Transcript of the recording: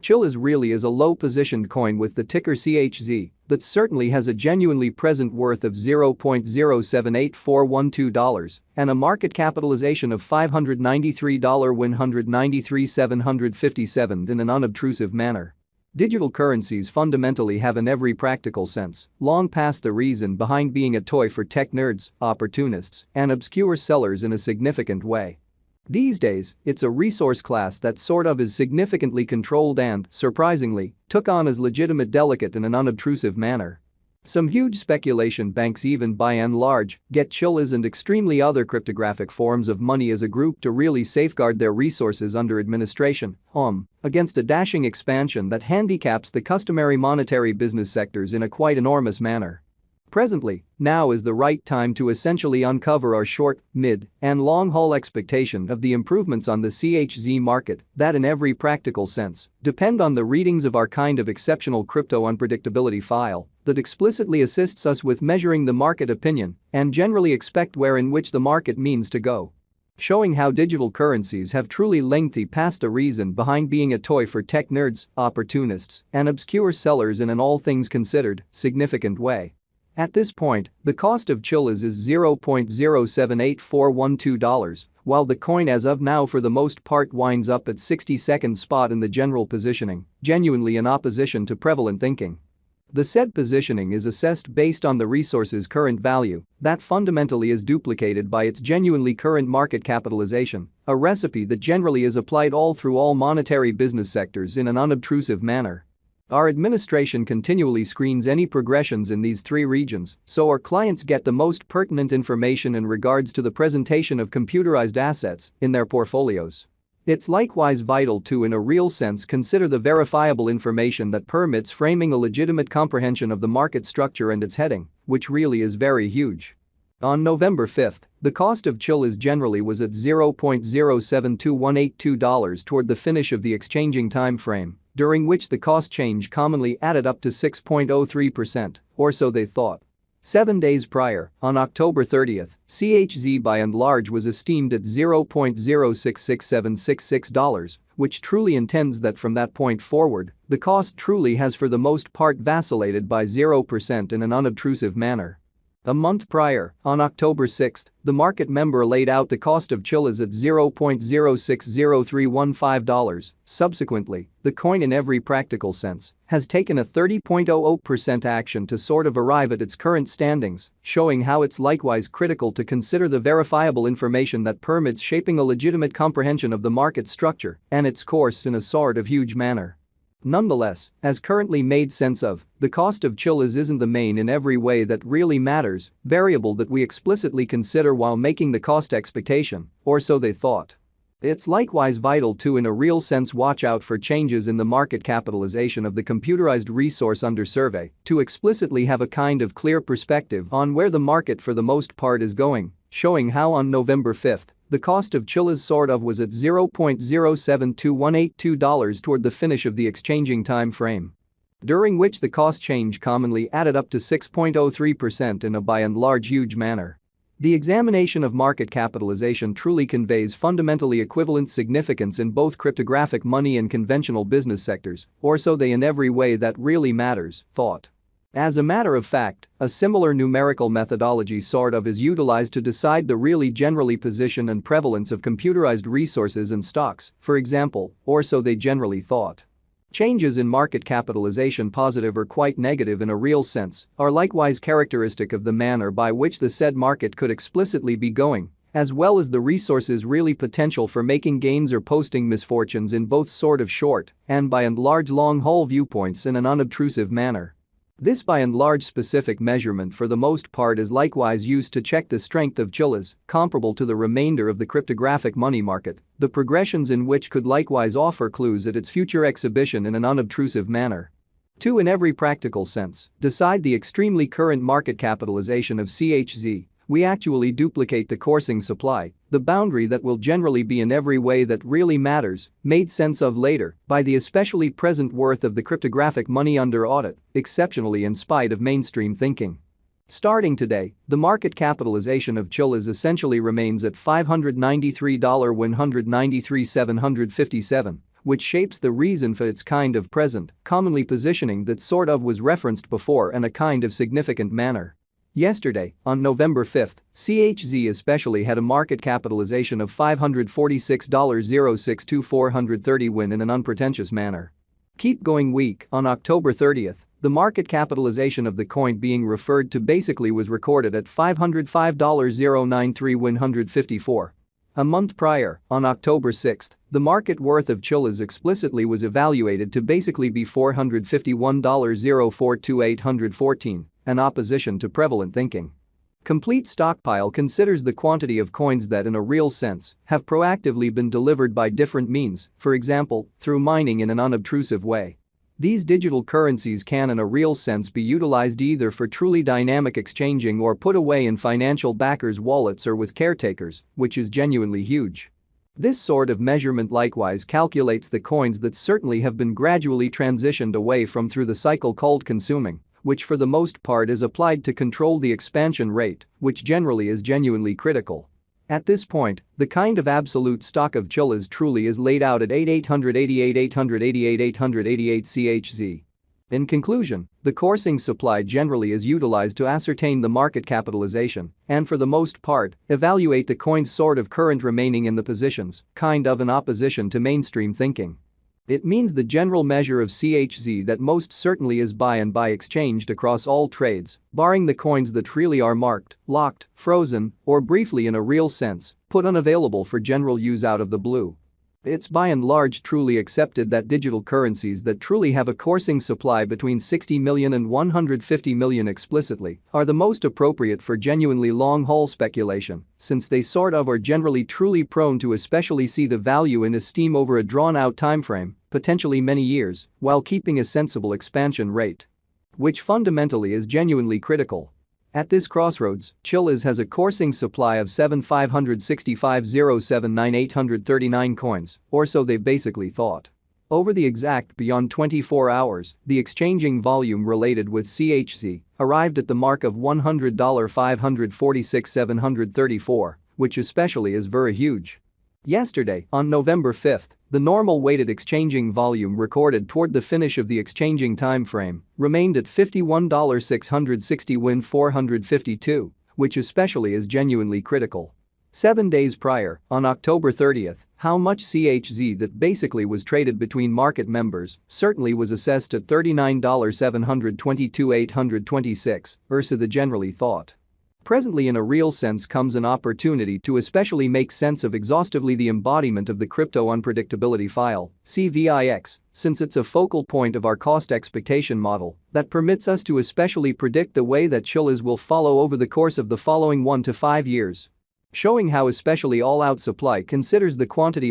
Chilliz really is a low-positioned coin with the ticker CHZ that certainly has a genuinely present worth of $0.078412 and a market capitalization of $593,193,757 in an unobtrusive manner. Digital currencies fundamentally have in every practical sense long past the reason behind being a toy for tech nerds, opportunists, and obscure sellers in a significant way. These days, it's a resource class that sort of is significantly controlled and, surprisingly, took on as legitimate delicate in an unobtrusive manner. Some huge speculation banks even by and large get Chilliz and extremely other cryptographic forms of money as a group to really safeguard their resources under administration, against a dashing expansion that handicaps the customary monetary business sectors in a quite enormous manner. Presently, now is the right time to essentially uncover our short, mid, and long-haul expectation of the improvements on the CHZ market that in every practical sense depend on the readings of our kind of exceptional crypto unpredictability file that explicitly assists us with measuring the market opinion and generally expect where in which the market means to go. Showing how digital currencies have truly lengthy past the reason behind being a toy for tech nerds, opportunists, and obscure sellers in an all things considered, significant way. At this point, the cost of Chilliz is $0.078412, while the coin as of now for the most part winds up at 62nd spot in the general positioning, genuinely in opposition to prevalent thinking. The said positioning is assessed based on the resource's current value that fundamentally is duplicated by its genuinely current market capitalization, a recipe that generally is applied all through all monetary business sectors in an unobtrusive manner. Our administration continually screens any progressions in these three regions so our clients get the most pertinent information in regards to the presentation of computerized assets in their portfolios. It's likewise vital to in a real sense consider the verifiable information that permits framing a legitimate comprehension of the market structure and its heading, which really is very huge. On November 5, the cost of Chilliz generally was at $0.072182 toward the finish of the exchanging time frame, during which the cost change commonly added up to 6.03%, or so they thought. 7 days prior, on October 30, CHZ by and large was esteemed at $0.066766, which truly intends that from that point forward, the cost truly has for the most part vacillated by 0% in an unobtrusive manner. A month prior, on October 6, the market member laid out the cost of Chilliz at $0.060315. Subsequently, the coin in every practical sense has taken a 30.00% action to sort of arrive at its current standings, showing how it's likewise critical to consider the verifiable information that permits shaping a legitimate comprehension of the market structure and its course in a sort of huge manner. Nonetheless, as currently made sense of, the cost of Chilliz isn't the main in every way that really matters variable that we explicitly consider while making the cost expectation, or so they thought. It's likewise vital to in a real sense watch out for changes in the market capitalization of the computerized resource under survey to explicitly have a kind of clear perspective on where the market for the most part is going, showing how on November 5, the cost of Chilliz sort of was at $0.072182 toward the finish of the exchanging time frame, during which the cost change commonly added up to 6.03% in a by and large huge manner. The examination of market capitalization truly conveys fundamentally equivalent significance in both cryptographic money and conventional business sectors, or so they in every way that really matters, thought. As a matter of fact, a similar numerical methodology sort of is utilized to decide the really generally position and prevalence of computerized resources and stocks, for example, or so they generally thought. Changes in market capitalization positive or quite negative in a real sense are likewise characteristic of the manner by which the said market could explicitly be going, as well as the resource's really potential for making gains or posting misfortunes in both sort of short and by and large long-haul viewpoints in an unobtrusive manner. This by and large specific measurement for the most part is likewise used to check the strength of Chilliz, comparable to the remainder of the cryptographic money market, the progressions in which could likewise offer clues at its future exhibition in an unobtrusive manner. To in every practical sense, decide the extremely current market capitalization of CHZ, we actually duplicate the coursing supply, the boundary that will generally be in every way that really matters, made sense of later by the especially present worth of the cryptographic money under audit, exceptionally in spite of mainstream thinking. Starting today, the market capitalization of Chilliz essentially remains at $593,193,757, which shapes the reason for its kind of present, commonly positioning that sort of was referenced before in a kind of significant manner. Yesterday, on November 5, CHZ especially had a market capitalization of $546.062 430 win in an unpretentious manner. Keep going week, on October 30, the market capitalization of the coin being referred to basically was recorded at $505.093 win 154. A month prior, on October 6, the market worth of Chilliz explicitly was evaluated to basically be $451.042 814, an opposition to prevalent thinking. Complete Stockpile considers the quantity of coins that in a real sense have proactively been delivered by different means, for example, through mining in an unobtrusive way. These digital currencies can in a real sense be utilized either for truly dynamic exchanging or put away in financial backers' wallets or with caretakers, which is genuinely huge. This sort of measurement likewise calculates the coins that certainly have been gradually transitioned away from through the cycle called consuming, which for the most part is applied to control the expansion rate, which generally is genuinely critical. At this point, the kind of absolute stock of Chilliz truly is laid out at 888 CHZ. In conclusion, the coursing supply generally is utilized to ascertain the market capitalization and for the most part, evaluate the coin's sort of current remaining in the positions, kind of in opposition to mainstream thinking. It means the general measure of CHZ that most certainly is by and by exchanged across all trades, barring the coins that really are marked, locked, frozen, or briefly in a real sense, put unavailable for general use out of the blue. It's by and large truly accepted that digital currencies that truly have a coursing supply between 60 million and 150 million explicitly are the most appropriate for genuinely long-haul speculation, since they sort of are generally truly prone to especially see the value in esteem over a drawn-out timeframe, potentially many years, while keeping a sensible expansion rate. Which fundamentally is genuinely critical. At this crossroads, Chilliz has a coursing supply of 7,565,079,839 coins, or so they basically thought. Over the exact beyond 24 hours, the exchanging volume related with CHZ arrived at the mark of $100,546,734, which especially is very huge. Yesterday, on November 5, the normal weighted exchanging volume recorded toward the finish of the exchanging time frame remained at $51,660 win 452, which especially is genuinely critical. 7 days prior, on October 30, how much CHZ that basically was traded between market members certainly was assessed at $39,722 826 versus the generally thought. Presently in a real sense comes an opportunity to especially make sense of exhaustively the embodiment of the crypto unpredictability file, CVIX, since it's a focal point of our cost expectation model that permits us to especially predict the way that Chilliz will follow over the course of the following 1 to 5 years. Showing how especially all-out supply considers the quantity